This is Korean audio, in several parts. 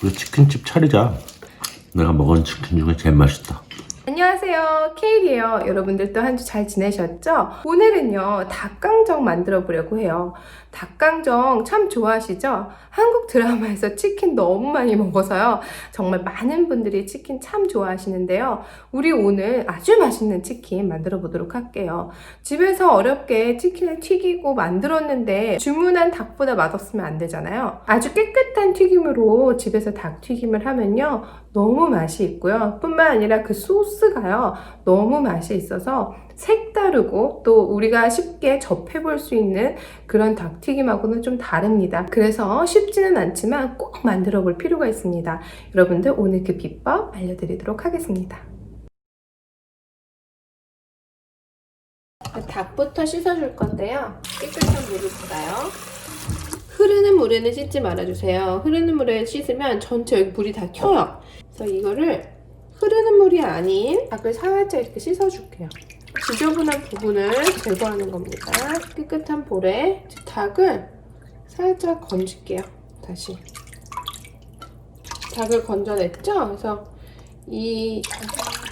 우리 치킨집 차리자. 내가 먹은 치킨 중에 제일 맛있다. 안녕하세요, 케일이에요. 여러분들도 한 주 잘 지내셨죠? 오늘은요, 닭강정 만들어 보려고 해요. 닭강정 참 좋아하시죠? 한국 드라마에서 치킨 너무 많이 먹어서요. 정말 많은 분들이 치킨 참 좋아하시는데요. 우리 오늘 아주 맛있는 치킨 만들어 보도록 할게요. 집에서 어렵게 치킨을 튀기고 만들었는데 주문한 닭보다 맛없으면 안 되잖아요. 아주 깨끗한 튀김으로 집에서 닭 튀김을 하면요, 너무 맛이 있고요. 뿐만 아니라 그 소스가요, 너무 맛이 있어서 색다르고 또 우리가 쉽게 접해볼 수 있는 그런 닭튀김하고는 좀 다릅니다. 그래서 쉽지는 않지만 꼭 만들어 볼 필요가 있습니다. 여러분들 오늘 그 비법 알려드리도록 하겠습니다. 닭부터 씻어줄 건데요. 깨끗한 물을 붓아요. 흐르는 물에는 씻지 말아주세요. 흐르는 물에 씻으면 전체 여기 물이 다 켜요. 그래서 이거를 흐르는 물이 아닌 닭을 살짝 이렇게 씻어줄게요. 지저분한 부분을 제거하는 겁니다. 깨끗한 볼에 닭을 살짝 건질게요. 다시 닭을 건져냈죠? 그래서 이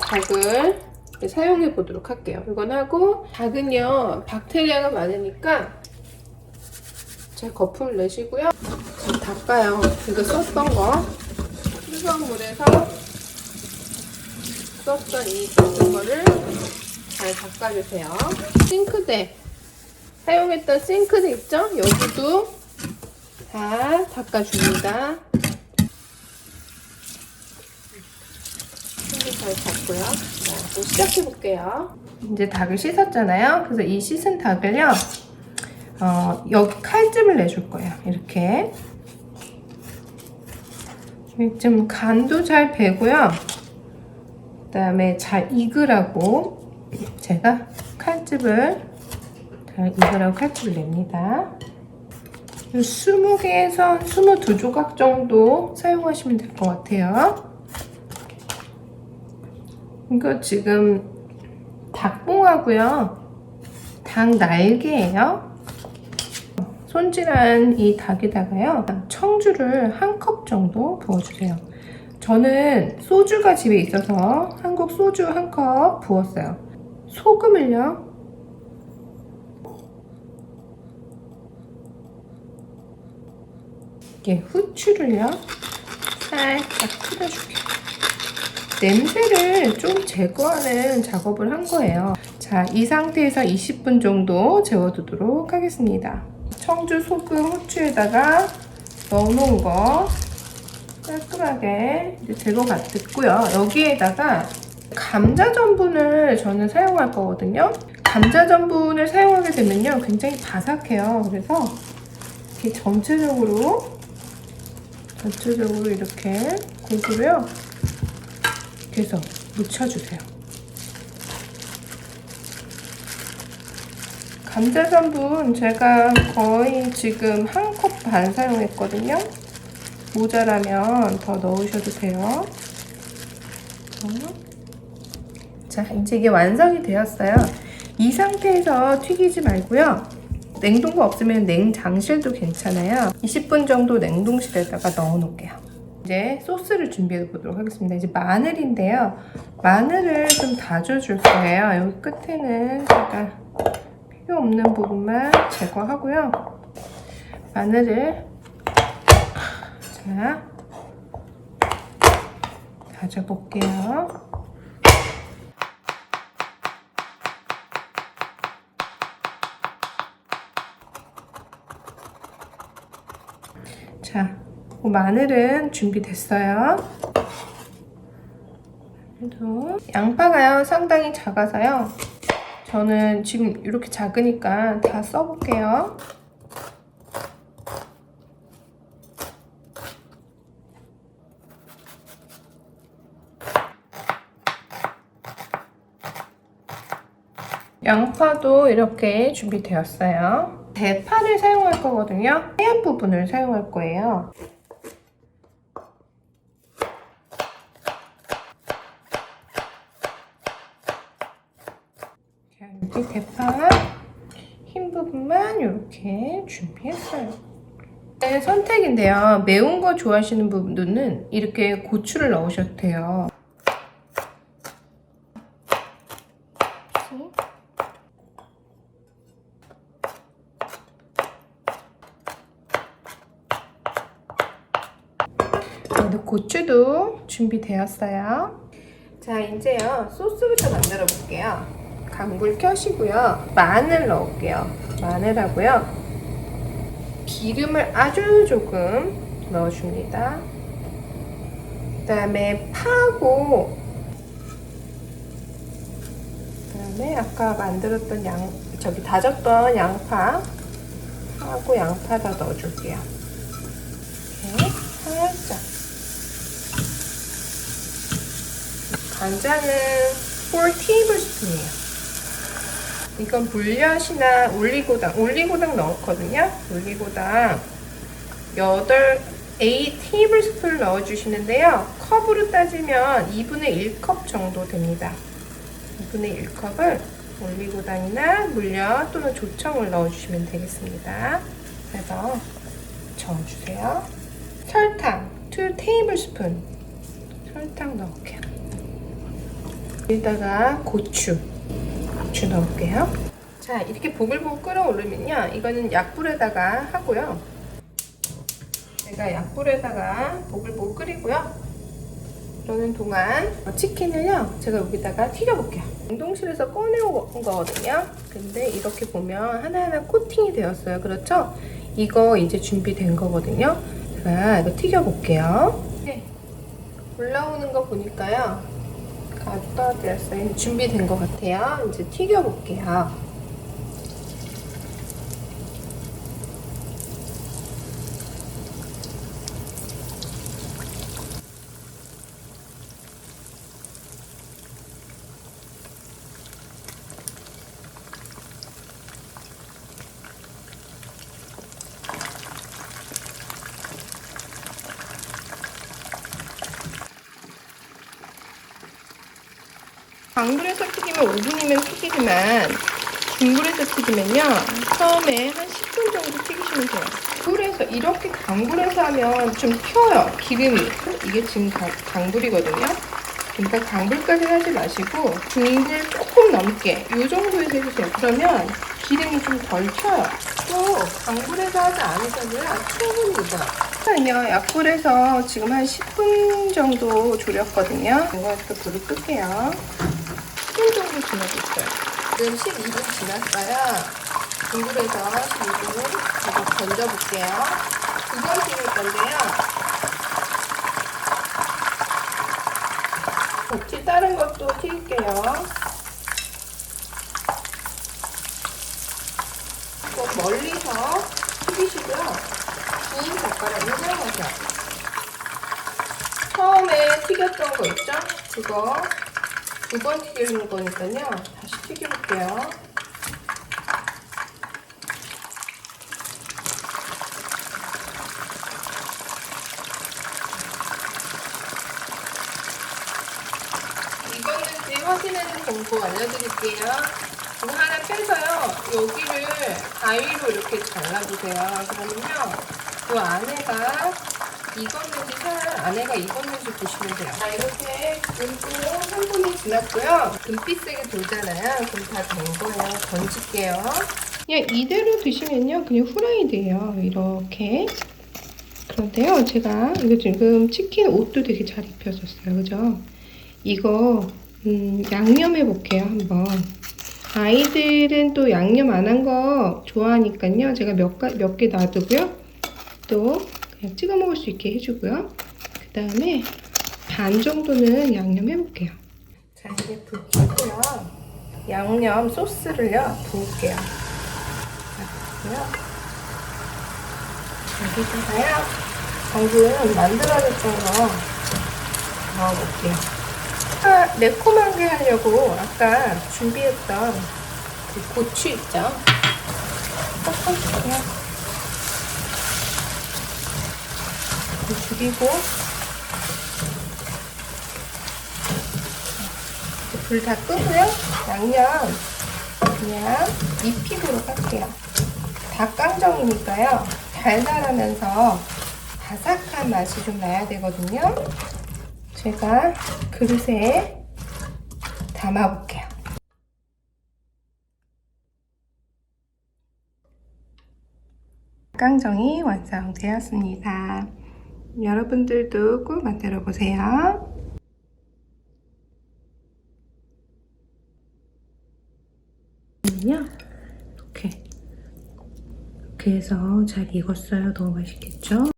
닭을 사용해 보도록 할게요. 이건 하고, 닭은요 박테리아가 많으니까 잘 거품을 내시고요. 닦아요. 이거 썼던 거 뜨거운 물에서 썼던 이 닦은 거를 잘 닦아주세요. 싱크대, 사용했던 싱크대 있죠? 여기도 다 닦아줍니다. 싱크 잘 닦고요. 자, 또 시작해 볼게요. 이제 닭을 씻었잖아요. 그래서 이 씻은 닭을요, 여기 칼집을 내줄 거예요. 이렇게 좀 간도 잘 배고요. 그 다음에 잘 익으라고 제가 칼집을 냅니다. 20개에서 22조각 정도 사용하시면 될 것 같아요. 이거 지금 닭봉하고요, 닭 날개예요. 손질한 이 닭에다가요, 청주를 1컵 정도 부어주세요. 저는 소주가 집에 있어서 한국 소주 1컵 부었어요. 소금을요, 이렇게 후추를요 살짝 뿌려줄게요. 냄새를 좀 제거하는 작업을 한 거예요. 자, 이 상태에서 20분 정도 재워두도록 하겠습니다. 청주, 소금, 후추에다가 넣어놓은 거 깔끔하게 이제 제거가 됐고요. 여기에다가 감자 전분을 저는 사용할 거거든요. 감자 전분을 사용하게 되면요, 굉장히 바삭해요. 그래서 이렇게 전체적으로 이렇게 골고루요, 이렇게 해서 묻혀주세요. 감자 전분 제가 거의 지금 1컵 반 사용했거든요. 모자라면 더 넣으셔도 돼요. 자, 이제 이게 완성이 되었어요. 이 상태에서 튀기지 말고요, 냉동고 없으면 냉장실도 괜찮아요. 20분 정도 냉동실에다가 넣어 놓을게요. 이제 소스를 준비해 보도록 하겠습니다. 이제 마늘인데요, 마늘을 좀 다져줄 거예요. 여기 끝에는 제가 필요 없는 부분만 제거하고요. 마늘을 자 다져볼게요. 자, 마늘은 준비됐어요. 양파가요 상당히 작아서요, 저는 지금 이렇게 작으니까 다 써볼게요. 양파도 이렇게 준비되었어요. 대파를 사용할 거거든요. 하얀 부분을 사용할 거예요. 여기 대파 흰 부분만 이렇게 준비했어요. 네, 선택인데요. 매운 거 좋아하시는 분들은 이렇게 고추를 넣으셔도 돼요. 고추도 준비되었어요. 자, 이제요 소스부터 만들어 볼게요. 강불 켜시고요. 마늘 넣을게요. 마늘하고요. 기름을 아주 조금 넣어줍니다. 그 다음에 파고, 그 다음에 아까 만들었던 다졌던 양파 하고 양파 다 넣어줄게요. 이렇게 살짝. 간장은 4 tablespoon이에요. 이건 물엿이나 올리고당 넣었거든요. 올리고당 8 tablespoon 넣어주시는데요. 컵으로 따지면 2분의 1컵 정도 됩니다. 2분의 1컵을 올리고당이나 물엿 또는 조청을 넣어주시면 되겠습니다. 그래서 저어주세요. 설탕 2 tablespoon 설탕 넣을게요. 여기다가 고추 넣을게요. 자, 이렇게 보글보글 끓어오르면요, 이거는 약불에다가 하고요. 제가 약불에다가 보글보글 끓이고요. 그러는 동안 치킨을요, 제가 여기다가 튀겨볼게요. 냉동실에서 꺼내온 거거든요. 근데 이렇게 보면 하나하나 코팅이 되었어요. 그렇죠? 이거 이제 준비된 거거든요. 제가 이거 튀겨볼게요. 네. 올라오는 거 보니까요, 가득 떨어뜨렸어요. 준비된 것 같아요. 이제 튀겨볼게요. 강불에서 튀기면 5분이면 튀기지만 중불에서 튀기면요, 처음에 한 10분 정도 튀기시면 돼요. 불에서 이렇게 강불에서 하면 좀 튀어요, 기름이. 이게 지금 강불이거든요. 그러니까 강불까지 하지 마시고 중불 조금 넘게 이 정도에서 해주세요. 그러면 기름이 좀 덜 튀어요. 또 강불에서 하지 않으셔도요, 충분합니다. 저는요, 약불에서 지금 한 10분 정도 졸였거든요. 이거부터 불을 끌게요. 10분 정도 지나고 있어요. 지금 12분 지났어요. 중불에서 12분 이거 건져볼게요. 2번 튀길 건데요. 같이 다른 것도 튀길게요. 좀 멀리서 튀기시고요. 긴 젓가락을 사용하세요. 처음에 튀겼던 거 있죠? 그거 2번 튀기는 거니까요. 다시 튀겨볼게요. 익었는지 확인하는 방법 알려드릴게요. 이거 하나 빼서요, 여기를 가위로 이렇게 잘라주세요. 그러면요, 이 안에가 익었는지 보시면 돼요. 자, 이렇게 굶고 3분이 지났고요. 금빛색이 돌잖아요. 그럼 다 된 거예요. 던질게요. 그냥 이대로 드시면요, 그냥 후라이드예요. 이렇게. 그런데요, 제가 이거 지금 치킨 옷도 되게 잘 입혀졌어요. 그죠? 이거 양념해 볼게요, 한번. 아이들은 또 양념 안 한 거 좋아하니까요. 제가 몇 개 놔두고요. 또 그냥 찍어 먹을 수 있게 해주고요. 그 다음에 반 정도는 양념 해볼게요. 자, 이제 불 켜고요. 양념 소스를요, 부을게요. 자, 여기다가요, 방금 만들어졌던 거 넣어볼게요. 매콤하게 하려고 아까 준비했던 그 고추 있죠? 섞어줄게요. 줄이고 불 다 끄고요. 양념 그냥 입히도록 할게요. 닭강정이니까요. 달달하면서 바삭한 맛이 좀 나야 되거든요. 제가 그릇에 담아볼게요. 닭강정이 완성되었습니다. 여러분들도 꼭 만들어 보세요. 이렇게 해서 잘 익었어요. 너무 맛있겠죠?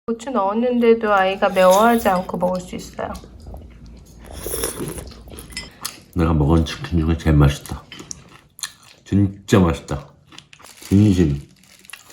고추 넣었는데도 아이가 매워하지 않고 먹을 수 있어요. 내가 먹은 치킨 중에 제일 맛있다. 진짜 맛있다. 진심.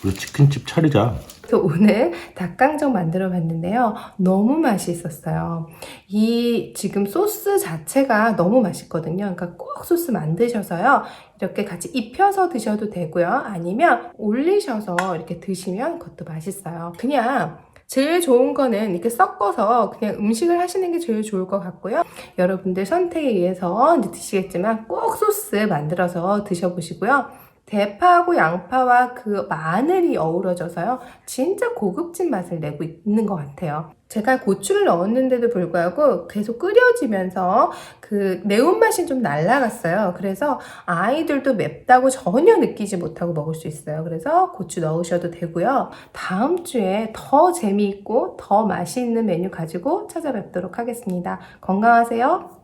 우리 치킨집 차리자. 그래서 오늘 닭강정 만들어 봤는데요. 너무 맛있었어요. 이 지금 소스 자체가 너무 맛있거든요. 그러니까 꼭 소스 만드셔서요. 이렇게 같이 입혀서 드셔도 되고요. 아니면 올리셔서 이렇게 드시면 그것도 맛있어요. 그냥 제일 좋은 거는 이렇게 섞어서 그냥 음식을 하시는 게 제일 좋을 것 같고요. 여러분들 선택에 의해서 이제 드시겠지만 꼭 소스 만들어서 드셔보시고요. 대파하고 양파와 그 마늘이 어우러져서요. 진짜 고급진 맛을 내고 있는 것 같아요. 제가 고추를 넣었는데도 불구하고 계속 끓여지면서 그 매운맛이 좀 날아갔어요. 그래서 아이들도 맵다고 전혀 느끼지 못하고 먹을 수 있어요. 그래서 고추 넣으셔도 되고요. 다음 주에 더 재미있고 더 맛있는 메뉴 가지고 찾아뵙도록 하겠습니다. 건강하세요.